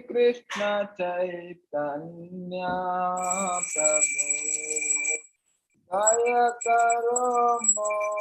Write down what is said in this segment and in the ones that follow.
Krishna Chaitanya Prabhu Jaya Karo More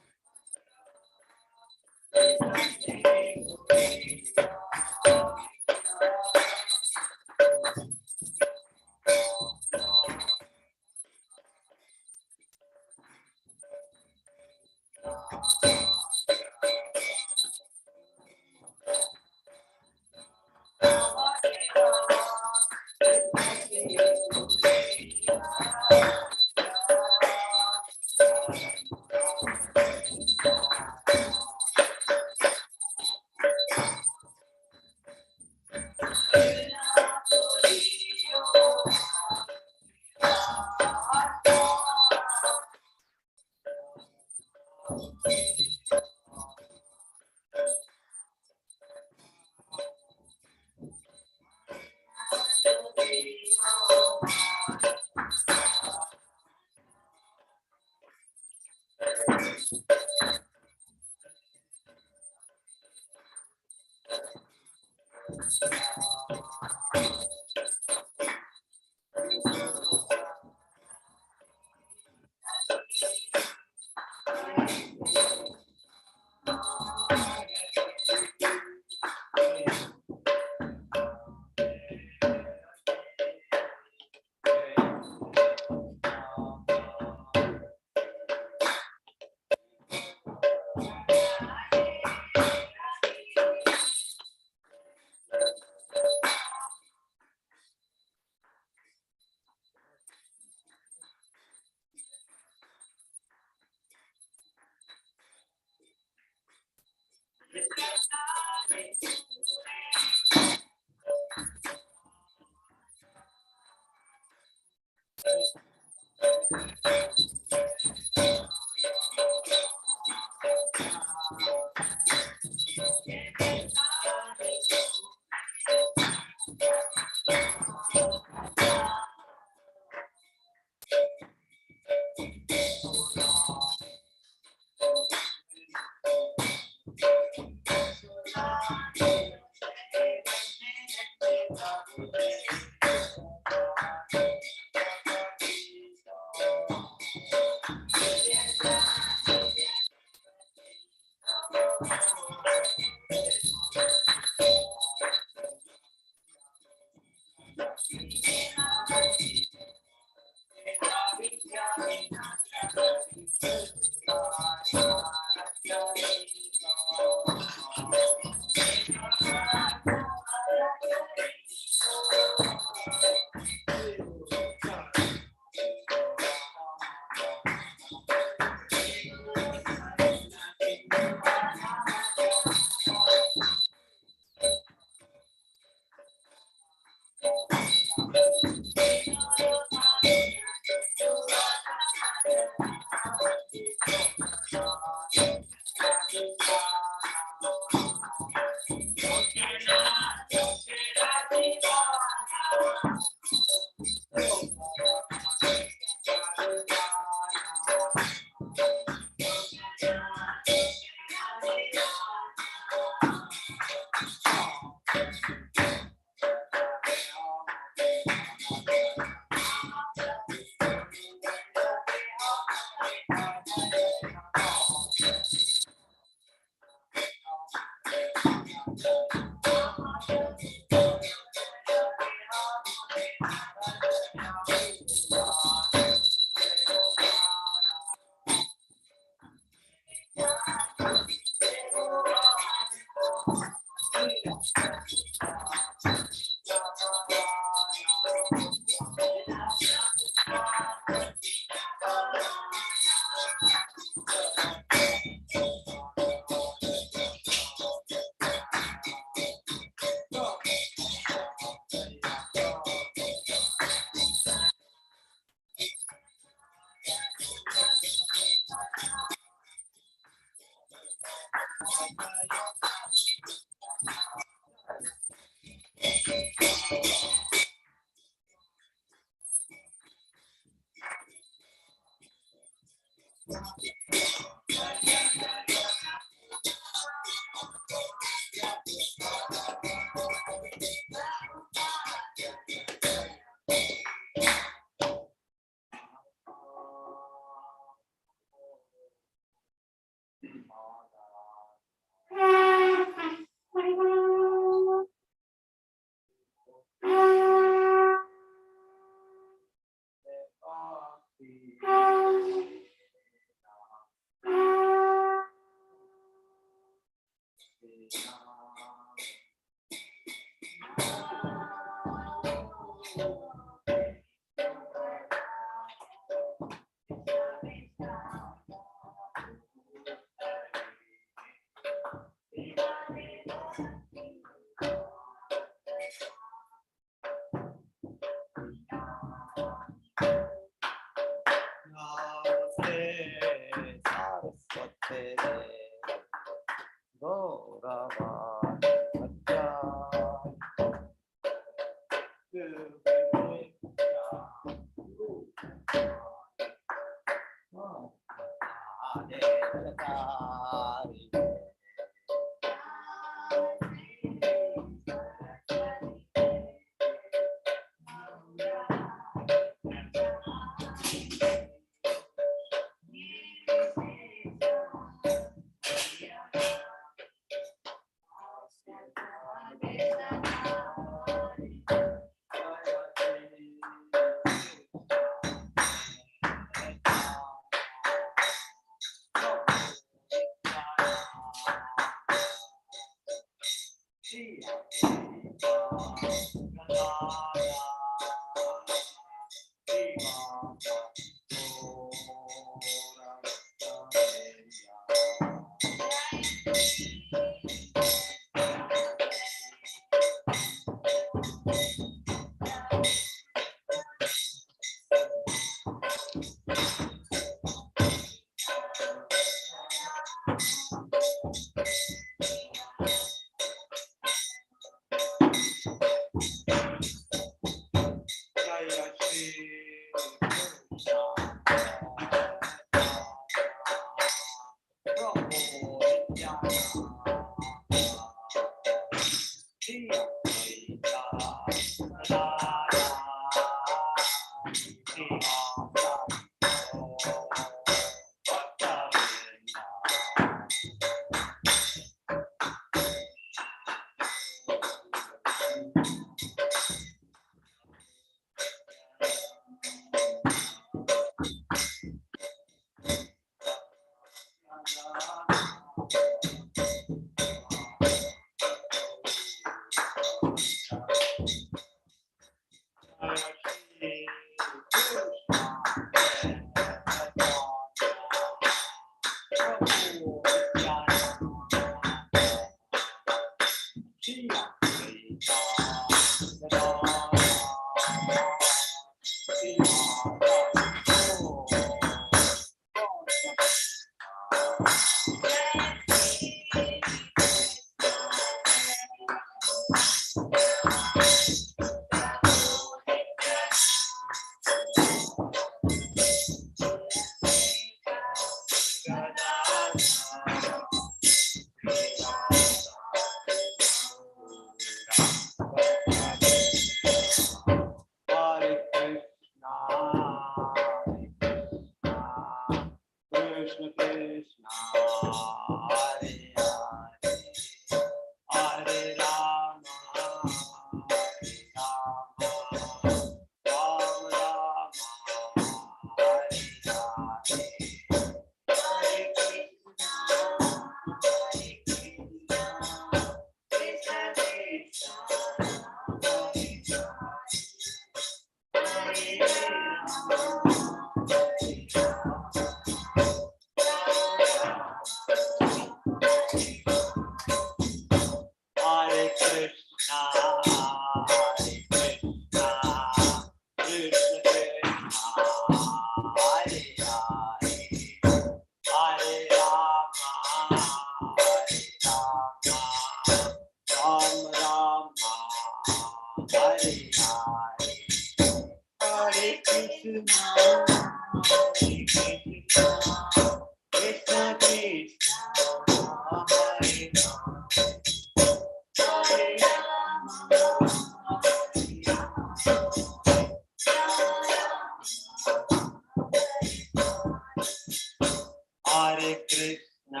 Hare Krishna,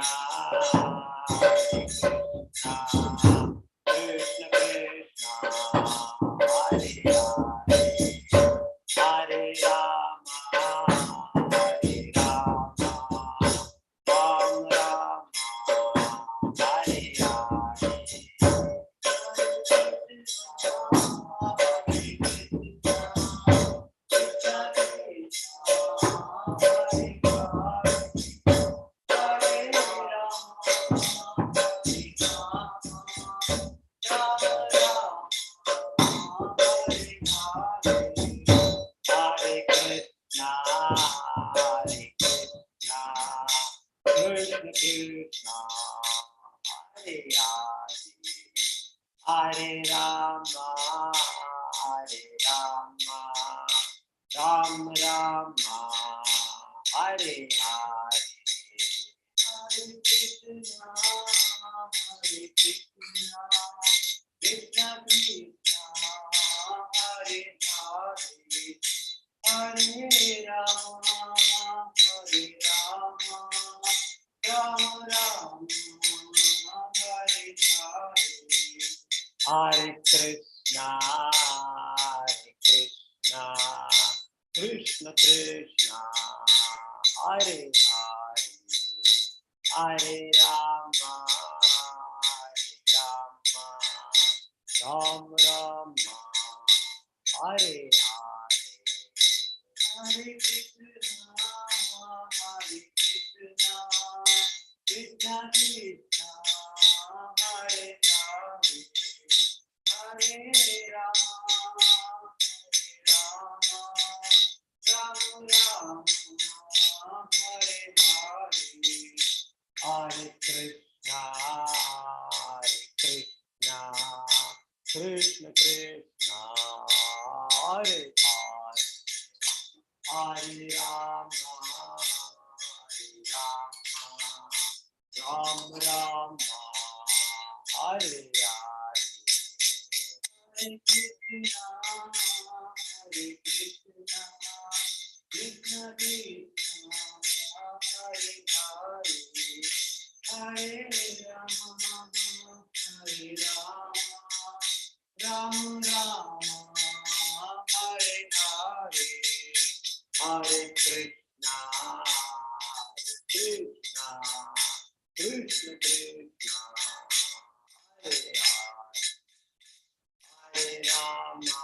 Krishna Krishna, Hare Hare, Hare Rama, Hare Rama, Rama Rama, Hare Hare Rama, Hare Rama, Rama Rama, Hare Hare, Hare Krishna, Hare Krishna, Krishna Krishna, Hare Hare, Hare Rama, Hare Rama, Rama Rama, Hare Hare. Hare Krishna, Krishna Krishna, Hare Hare, Hare Rama, Rama Rama, Hare Hare, Hare Krishna, Krishna Krishna, Hare Hare, Hare Rama, Rama Rama, Hare Hare, Hare Krishna, Krishna Krishna, Hare Hare, Hare Rama, Rama Rama, Hare Hare. Hare Krishna, Krishna Krishna, Hare Hare, Hare Rama, Rama Rama, Hare Hare, Hare Krishna, Krishna Krishna, Hare Hare, Hare Rama,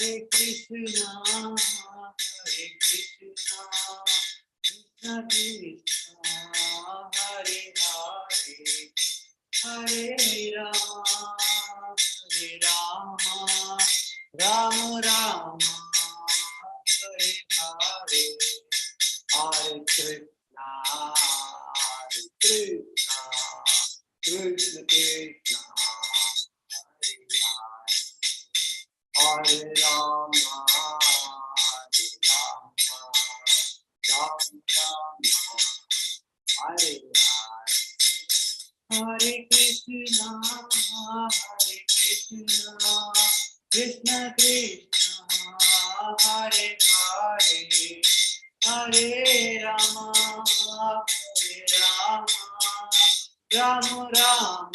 Hare Krishna, Krishna Krishna, Hare Hare, Hare Rama, Rama Rama, Hare Hare, Hare Krishna, Krishna Krishna, Hare Rama, Rama Rama, Hare Hare, Hare Krishna, Krishna Krishna, Hare Hare, Hare Rama, Rama Rama,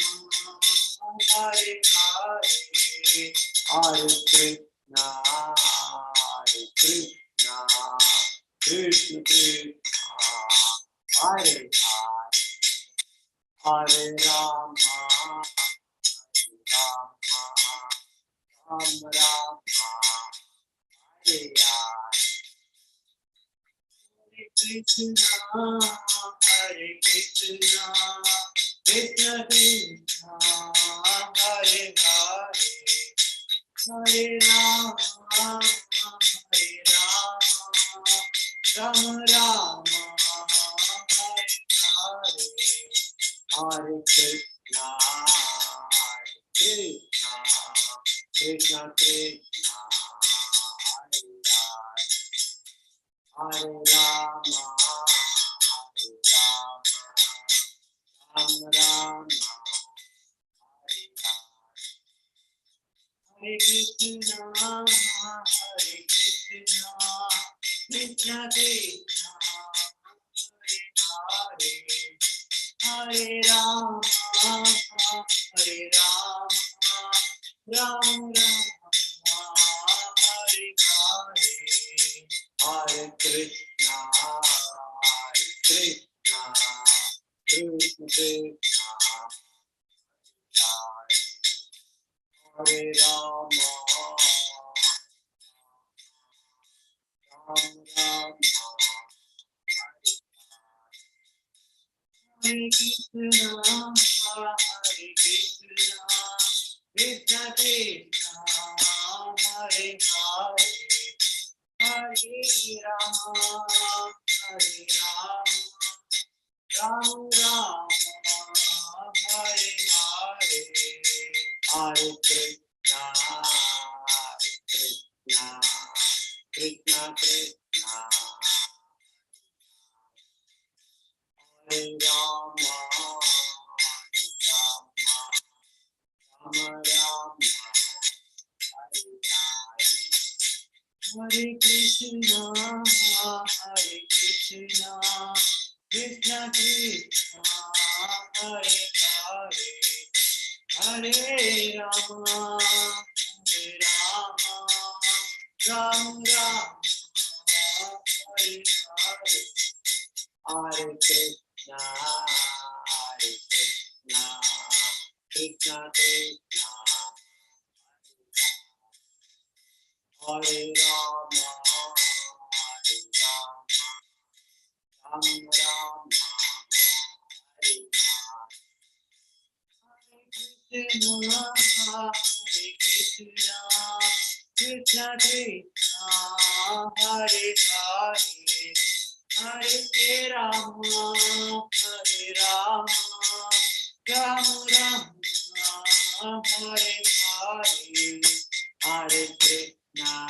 Hare Hare, Hare Krishna, Krishna Krishna, Hare Hare, Hare Rama, Rama Rama, Hare Hare, Hare Krishna, Krishna Krishna, Hare Hare, Hare Rama, Rama Rama, Hare Hare, Hare Krishna, Krishna Krishna, Hare Rama, Rama Rama, Hare Hare, Hare Krishna, Krishna Krishna, Hare Rama, Hare Rama, Ram Rama, Hare Hare, Hare Krishna, Krishna Krishna, Hare Rama, Ram Rama, Hare Krishna, Krishna Krishna, Hare Hare, Hare Rama, Ram Rama, Hare Hare, Hare Krishna, Krishna Krishna Krishna, Hare Rama, Rama Rama, Hare Hare, Hare Krishna, Krishna Krishna, Hare Hare, Hare Rama, Ram Rama, Hare Hare, Hare Krishna, Krishna Krishna, Hare Rama, Ram Rama, Hare Krishna, Krishna Krishna, Hare Hare, Hare Rama, Ram Rama, Hare Hare, Hare Krishna,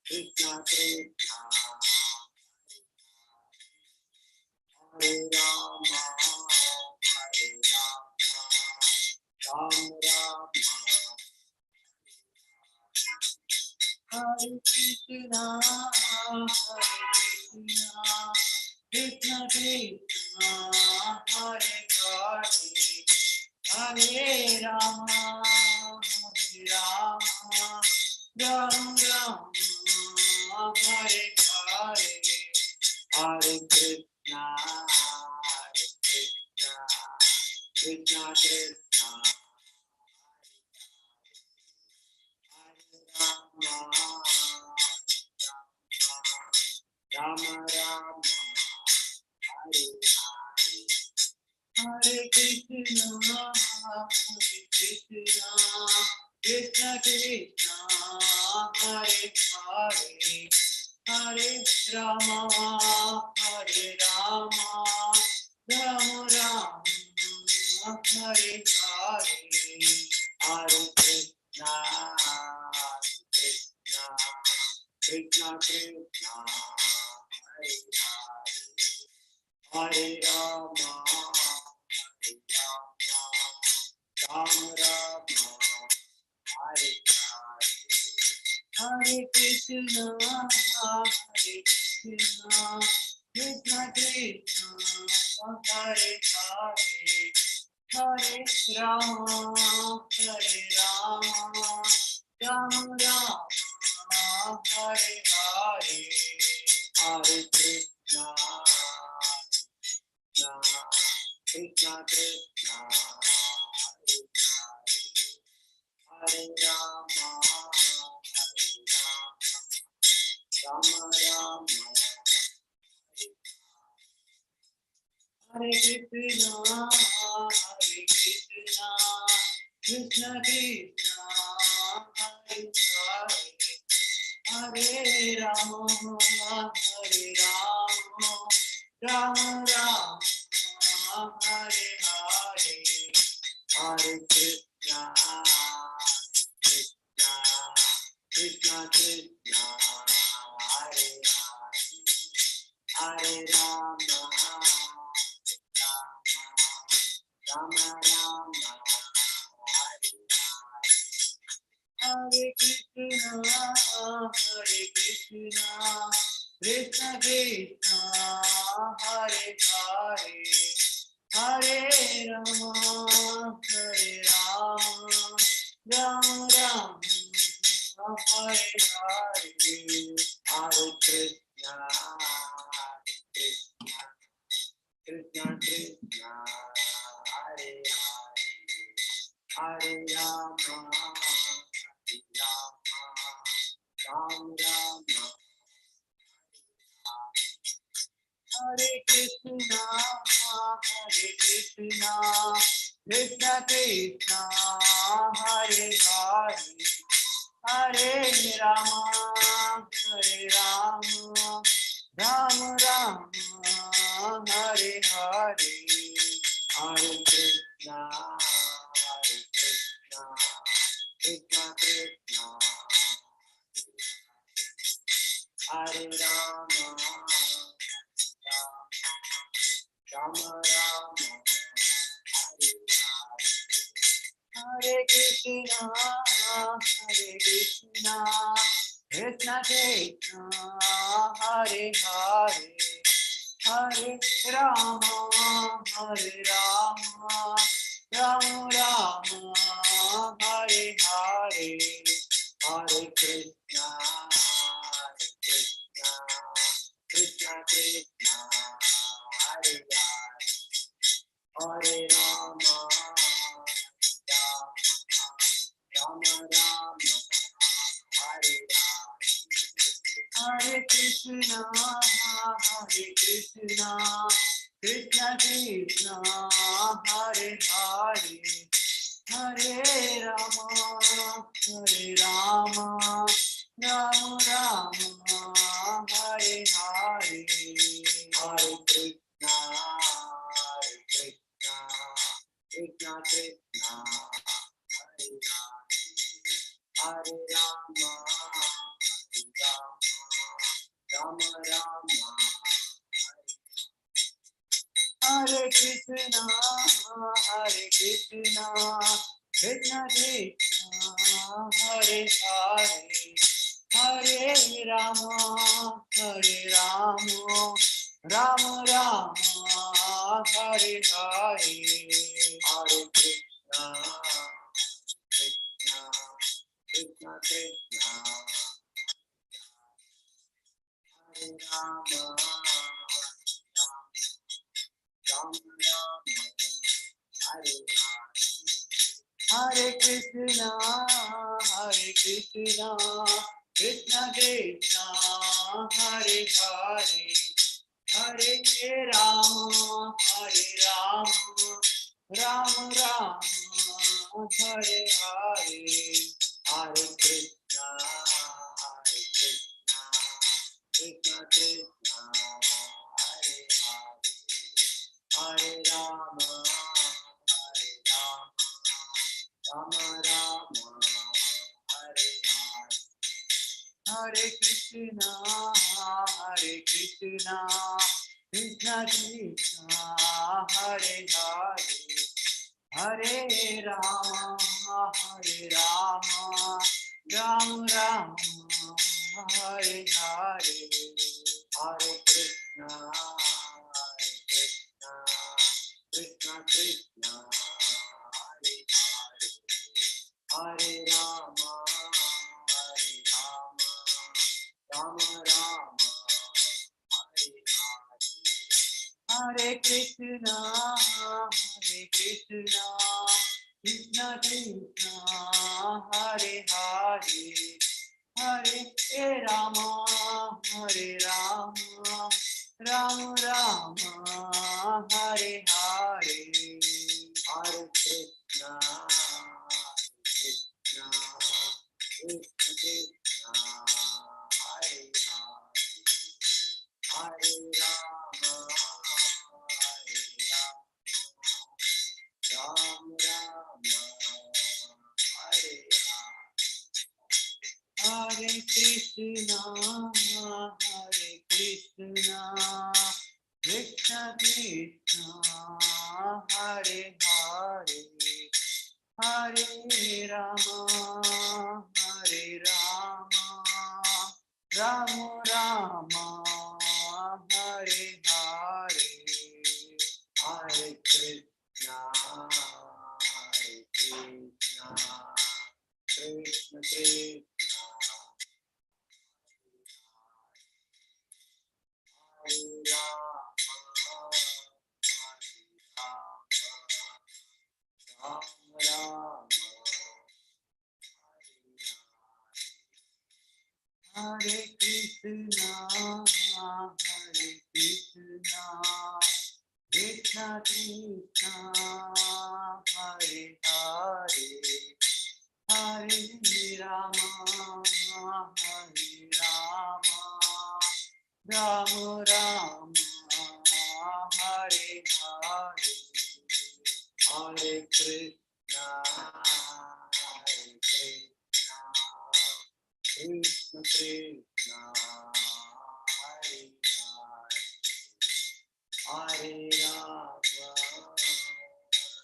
Krishna Krishna, Hare Rama, Ram Rama, Hare Krishna, Krishna Krishna, Hare Hare, Hare Rama, Ram Rama, Hare Hare, Hare Krishna, Krishna Krishna, Rama Rama, Hare Hare, Hare Krishna, Krishna Krishna, Hare Hare, Hare Rama, Rama Rama, Hare Hare, Hare Krishna, Krishna Krishna, Hare Hare, Hare Rama, Rama Rama, Hare Hare, Hare Krishna, Krishna Krishna, Hare Hare, Hare Rama, Rama Rama, Hare Hare, Hare Krishna, Krishna Krishna, Hare Rama, Rama Rama, Hare Krishna, Krishna Krishna, Hare Hare, Hare Rama, Rama Rama, Hare Hare, Hare Krishna, Krishna Krishna, Hare Hare, Hare Rama, Rama Rama, Krishna Krishna, Hare Hare, Hare Rama, Hare Rama, Rama Rama, Hare Hare, Hare Krishna, Krishna Krishna, Hare Hare, Hare Rama, Hare Rama, Rama Rama. Hare Krishna, Krishna Krishna, Hare Hare, Hare Rama, Rama Rama, Hare Hare, Hare Krishna, Krishna Krishna, Hare Rama, Rama Rama, Hare Krishna, Krishna Krishna, Hare Hare, Hare Rama, Rama Rama, Hare Hare, Hare Krishna, Krishna Krishna, Hare Hare, Hare Rama, Rama Rama, Hare Hare, Hare Krishna, Krishna Krishna, Hare Hare, Hare Rama, Rama Rama, Hare Hare, Hare Krishna, Krishna Krishna, Hare Hare, Hare Rama, Rama Rama, Hare Krishna, Krishna Krishna, Hare Hare, Hare Rama, Rama Rama, Hare Hare, Hare Krishna, Krishna Krishna, Hare Rama, Rama Rama, Hare Hare, Hare Krishna, Krishna Krishna, Hare Hare, Hare Rama, Rama Rama, Hare Hare, Hare Krishna, Krishna Krishna, Hare Hare, Hare Rama, Rama Rama, Hare Hare, Hare Krishna, Krishna Krishna, Hare Hare, Hare Rama, Rama Rama, Hare Hare, Hare Krishna, Krishna Krishna, Hare Hare, Hare Rama, Rama Rama, Hare Hare, Hare Krishna, Krishna Krishna, Hare Hare, Hare Rama, Rama Rama, Hare Hare, Hare Krishna, Krishna Krishna, Hare Hare, Hare Rama, Rama Rama, Hare Hare, Hare Krishna, Krishna Krishna, Hare Hare, Hare Rama, Hare Rama, Rama Rama, Hare Hare, Hare Krishna, Hare Krishna, Krishna Krishna, Hare Rama, Rama Rama, Hare Krishna, Hare Krishna, Krishna Krishna, Hare Hare, Hare Rama, Hare Rama, Rama Rama, Hare Hare, Hare Krishna, Hare Krishna, Krishna Krishna, Hare Hare, Hare Rama,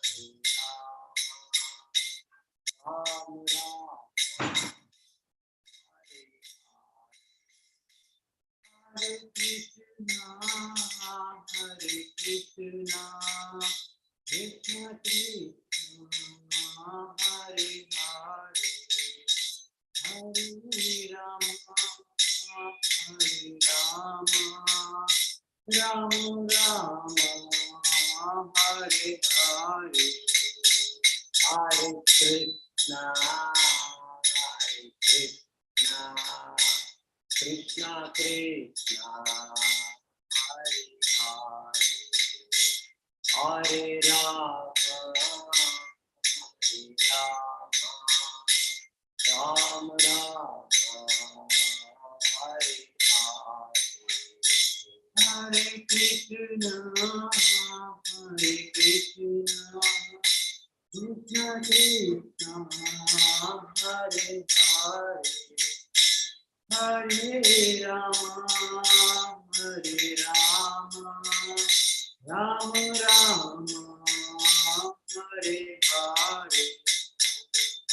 Hare Rama, Rama Rama, Hare Hare Krishna, Hare Krishna, Krishna Krishna, Hare Hare, Hare Rama, Hare Rama, Rama Rama, Hare Hare, Hare Krishna, Hare Krishna, Krishna Krishna, Hare Hare, Hare Rama, Hare Rama, Rama Rama, Hare Hare, Hare Krishna, Hare Krishna, Krishna Krishna, Hare Hare, Hare Rama, Hare Rama, Rama Rama, Hare Hare,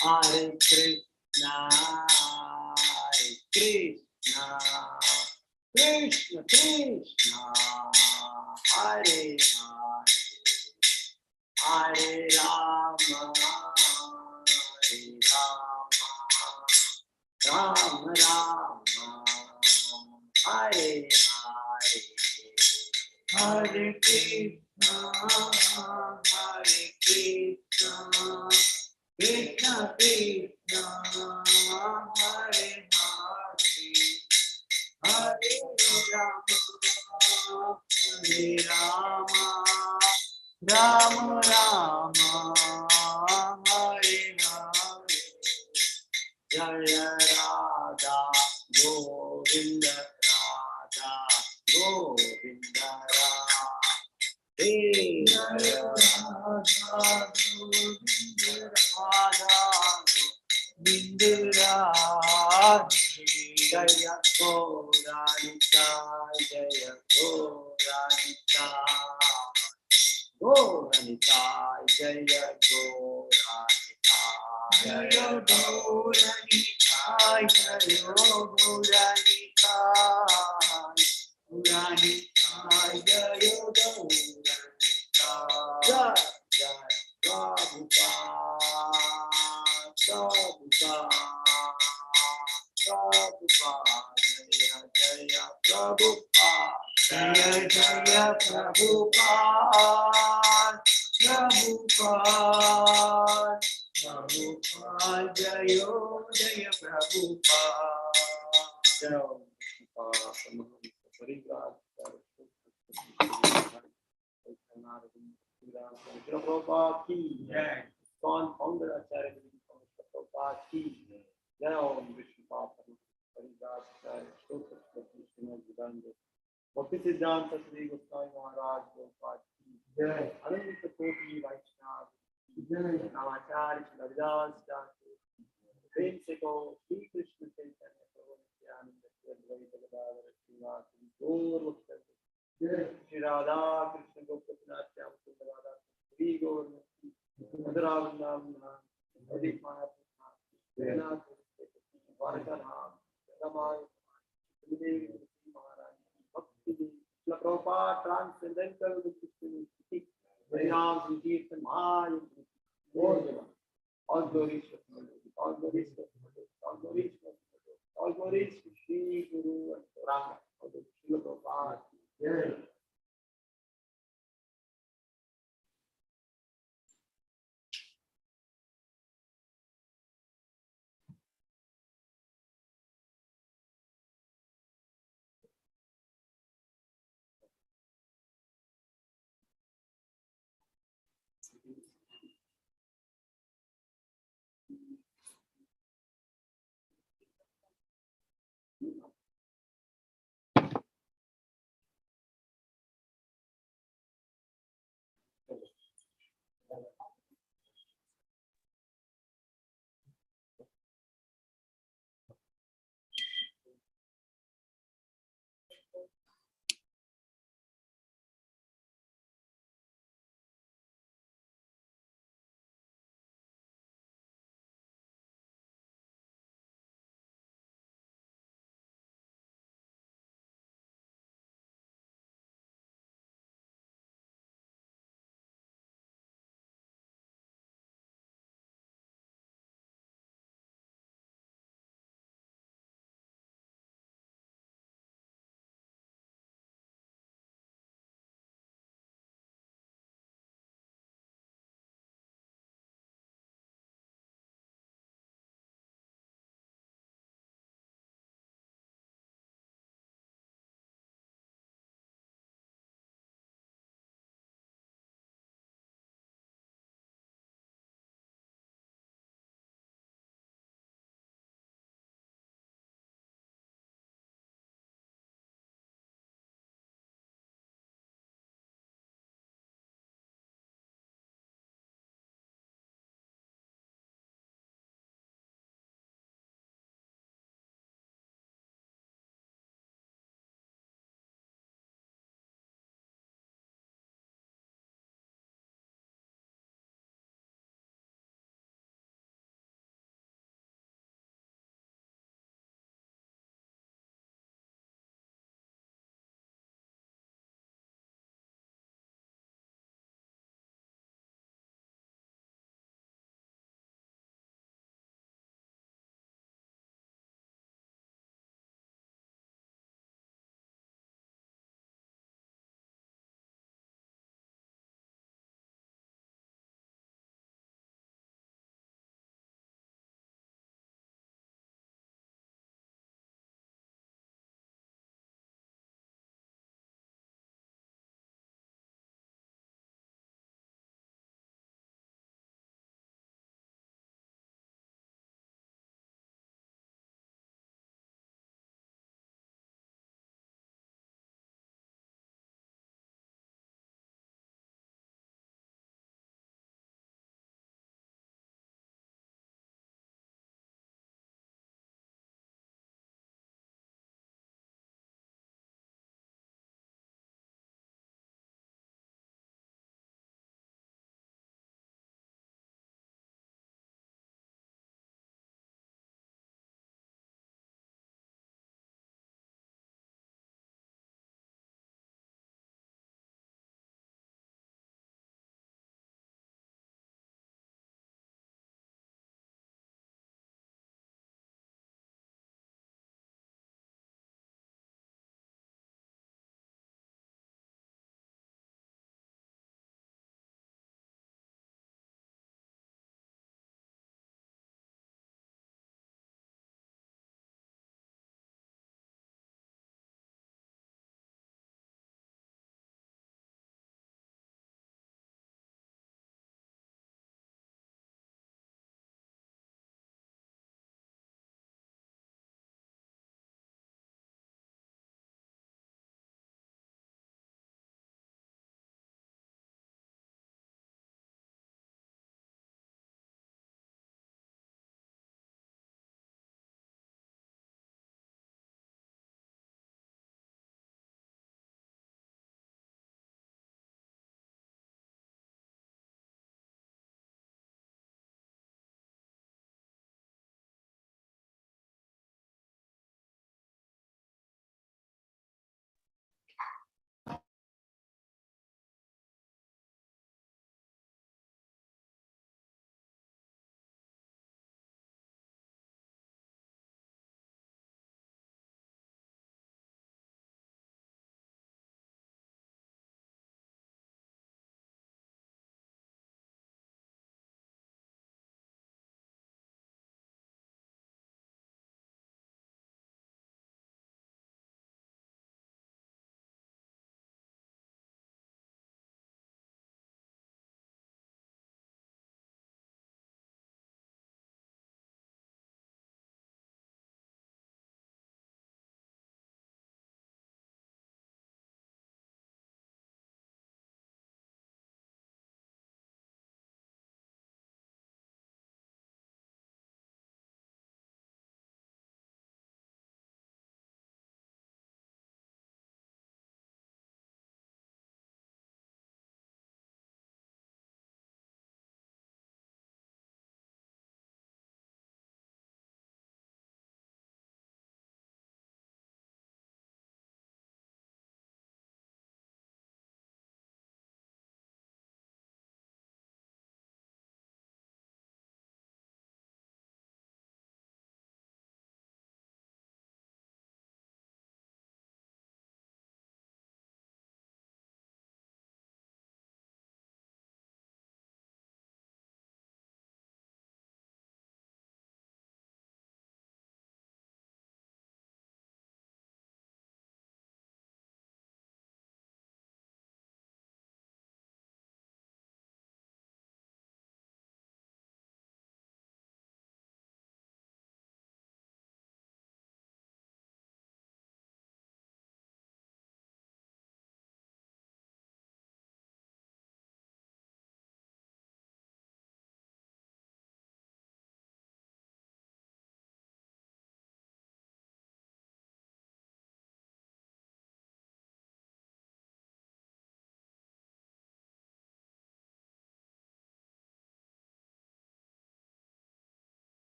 Hare Krishna, Hare Krishna, Krishna Krishna, Hare Hare, Hare Rama, Hare Rama, Rama Rama, Hare Hare, Hare Krishna, Hare Krishna, Krishna Krishna, Hare Hare, Hare Rama, Hare Rama, Rama Rama, Hare Hare, Jaya Radha Govinda, Radha Govinda, Radhe Jaya Radha Govinda, Radha Govinda, Radhe Jaya Gauranika, Jaya Gauranika, Gauranika, Jaya Gauranika, Jaya Gauranika, Jaya Gauranika, Gauranika, Jaya Gauranika, Jai Jai Prabhupada, Prabhupada, Prabhupada, Jaya Jaya Prabhupada, Jaya Jaya Prabhupada, Prabhupada, Prabhupada, Jayo Jaya Prabhupada, Jaya Prabhupada की जय, कौन founder आचार्य प्रभुपाद की जय, ओम विष्णुपाद परिवार भक्ति सिद्धांत श्री गोस्वामी महाराज प्रभुपाद की जय, अनंत कोटि वैष्णव जय, नामाचार्य लविदास प्रेम से को श्री कृष्ण चैतन्य प्रभु नित्यानंद अद्वैत गदाधर श्रीवासि गौर भक्त जय, श्री राधा कृष्ण गोपीनाथ श्याम सुंदर राधा श्री गौर मधुरा वृंदावन अधिक माया सर्व दुख स्थिति परिणाम संकीर्तन महायुद्ध Lord Deva, all glories to Him, all glories to Him, all glories to Him, all glories to Shri Guru and Gauranga, all the Srila Prabhupada. Yeah.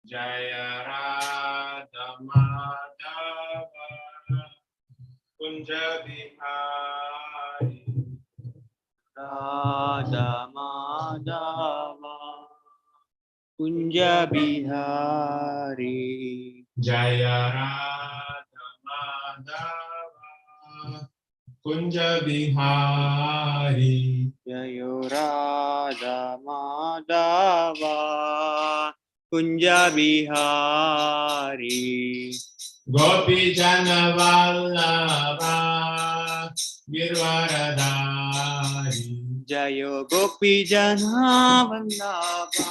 जय राधा माधव कुंज बिहारी राधा माधव कुंज बिहारी जय राधा माधव कुंज बिहारी जय राधा माधव कुंज बिहारी गोपी जन वल्लभा गिरवरधारी जय गोपी जना वल्लभा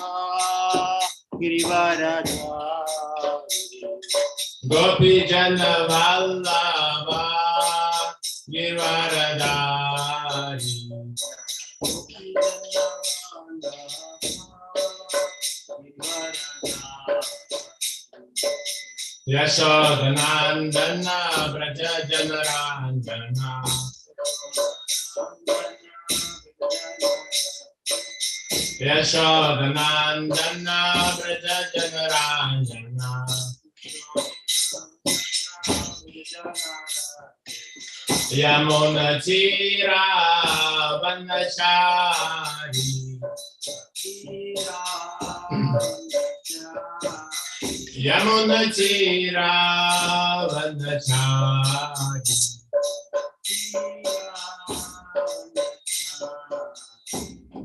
गिरिवरधारी गोपी जन वल्लभा गिरवरधारी यशोदनंदन व्रज जनरांजना यशोदनंदन व्रज जनरांजना यमुनतीरा वनचारी यमुनतीरा वनचारी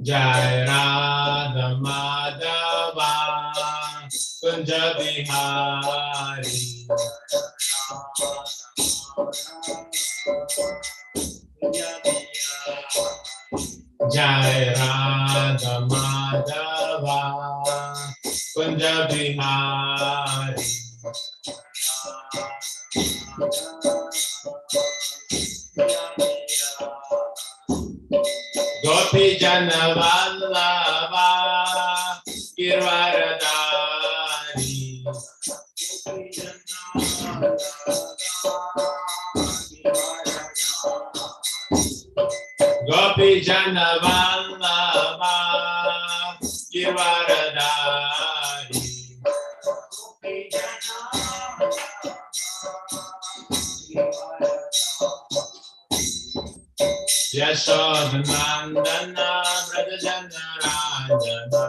जय राधा माधवा कुंज बिहारी जय राधा माधवा कुंज बिहारी गोपी जन वल्लभा गिरवरधारी गोपी जन वल्लभा गिरवरधारी यशोदनंदन व्रज जनरांजना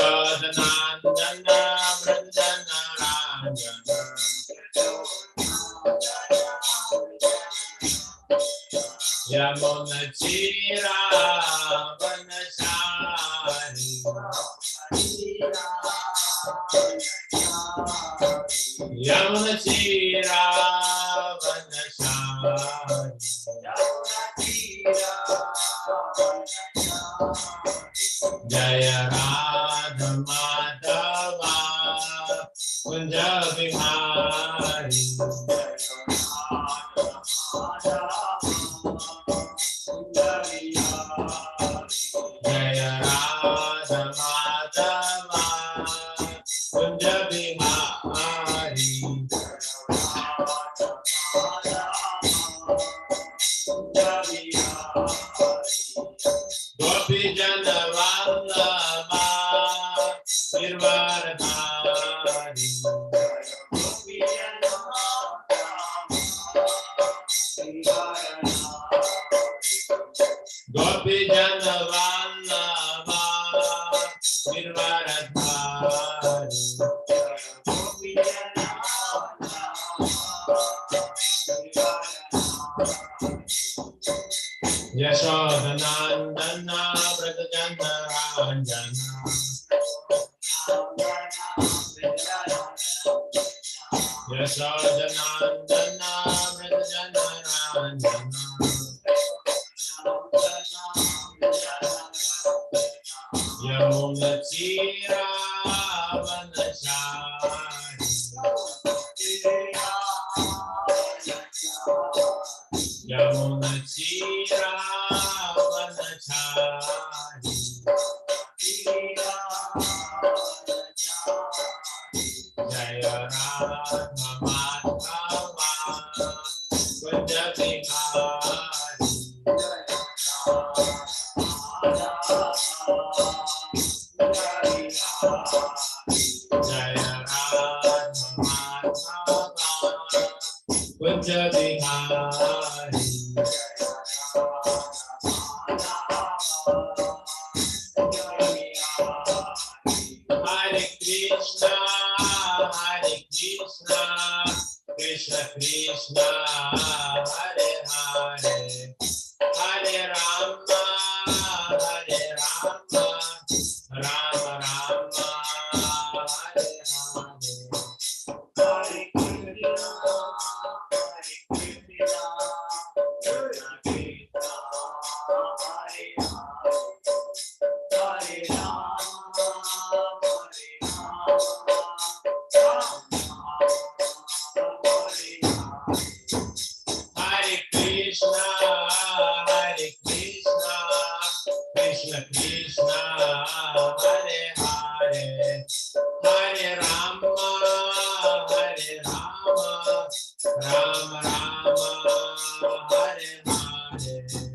यशोदनंदन व्रज जनरांजना यमुनतीरा वनचारी यमुनतीरा वनचारी जय राधा माधवा कुंज बिहारी जय राधा माधवा कुंज बिहारी गोपी जन वल्लभा गिरवरधारी गोपी जन वल्लभा गिरवरधारी यशोदनंदन व्रज जनरांजना यशोदनंदन व्रज जनरांजना यमुनतीरा वनचारी यमुनतीरा वनचारी जय Radha Madhava Kunj Bihari Hare Hare, Hare Rama, Hare Rama, Rama Rama, Hare Hare.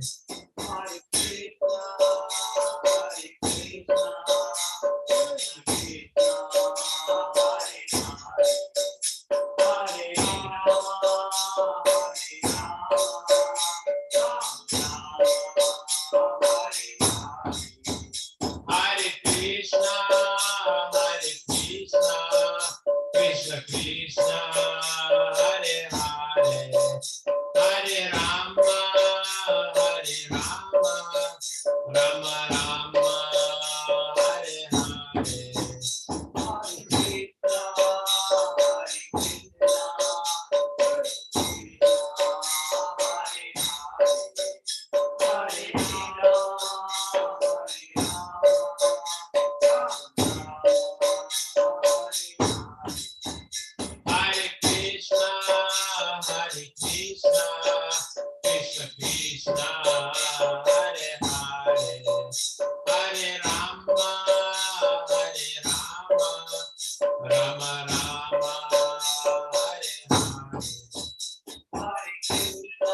Hare Krishna, Hare Krishna, Krishna Krishna, Hare Hare, Hare Rama, Hare Rama, Rama Rama, Hare Hare. Hare Krishna, Krishna Krishna, Hare Hare, Hare Rama, Rama Rama, Hare Hare. Hare Krishna, Hare Krishna, Krishna Hare Hare, Hare Rama, Hare Rama, Hare Krishna, Krishna Krishna, Hare Hare, Hare Rama, Rama Rama, Hare Hare. Hare Krishna, Hare Krishna, Krishna Hare Hare, Hare Rama, Hare Rama, Rama Rama, Hare Hare. Hare Krishna,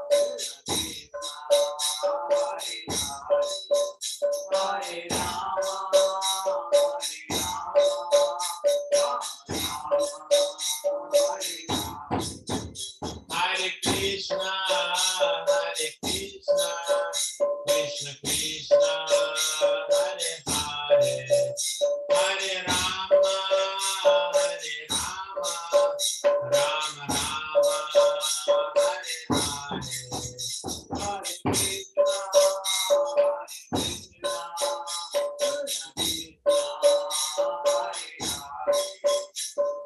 Krishna Krishna, Hare Hare, Hare Rama, Rama Rama, Hare Hare. Hare Krishna, Hare Krishna, Krishna Krishna, Hare Hare, Hare Rama, Hare Rama, Rama Rama, Hare Hare. Hare Krishna, Krishna Krishna, Hare Hare,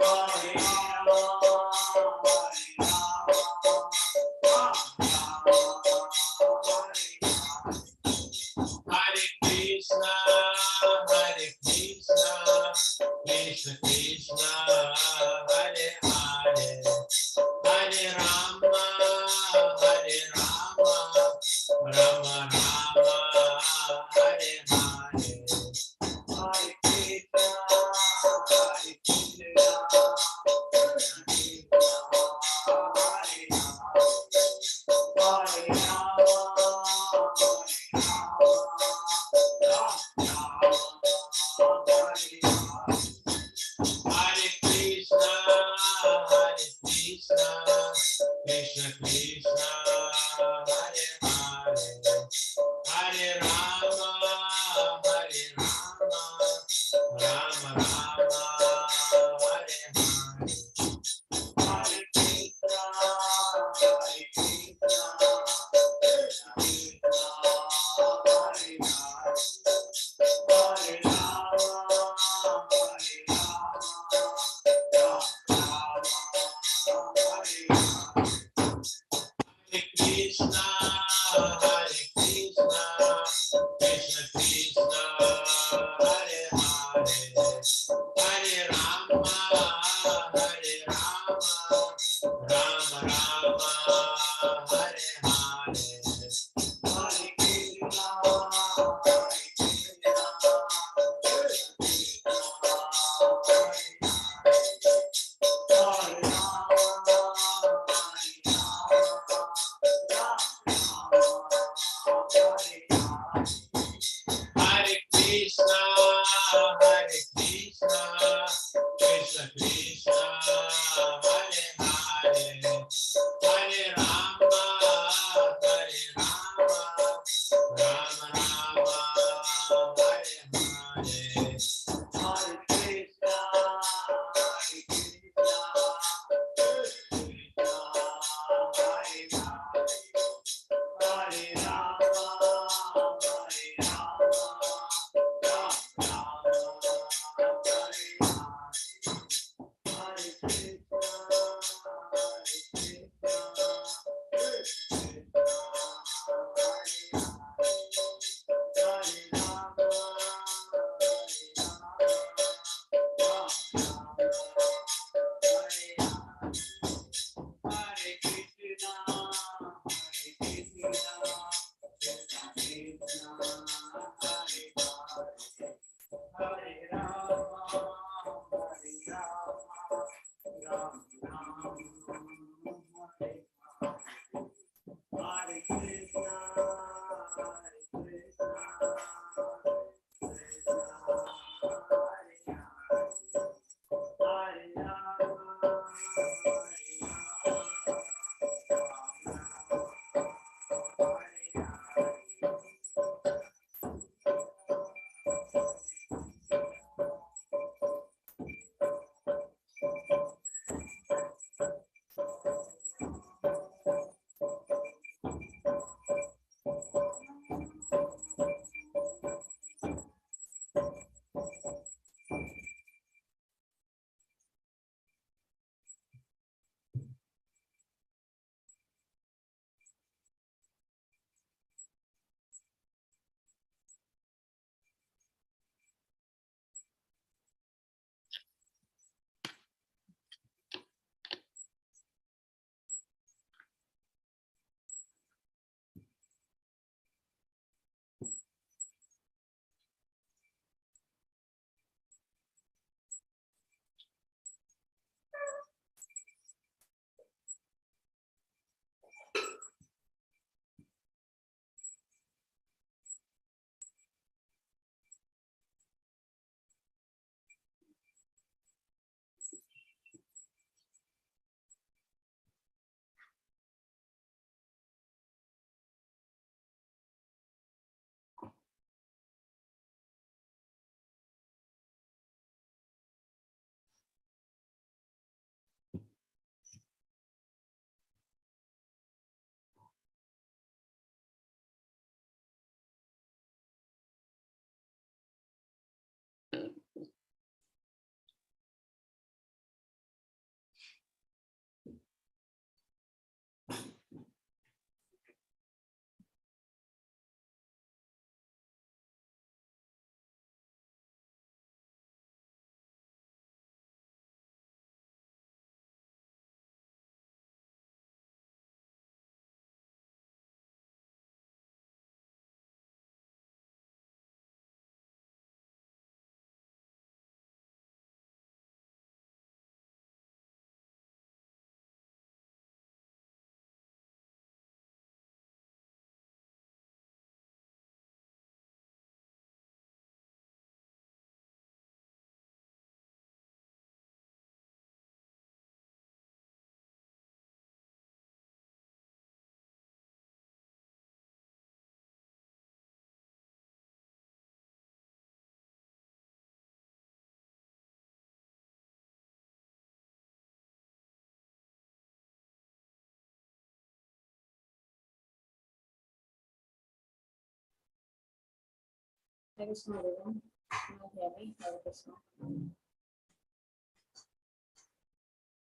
Hare Rama, Rama Rama, Hare Hare. Hare Krishna, Hare Krishna, Krishna Krishna, Hare Hare, Hare Rama, Hare Rama, Rama Rama, Hare Hare. Hare Krishna, Krishna Krishna, Hare Hare, Hare Rama, Rama Rama, Hare Hare. Hare Krishna, Hare Krishna, Krishna Krishna, Hare Hare, Hare Rama, Hare Rama, Rama Rama, Hare Hare. Hare Krishna, Krishna Krishna, Hare Hare, Hare Rama, Rama Rama, Hare Hare. Hare Krishna, Hare Hare Krishna, everyone. Can you hear me? Hare Krishna.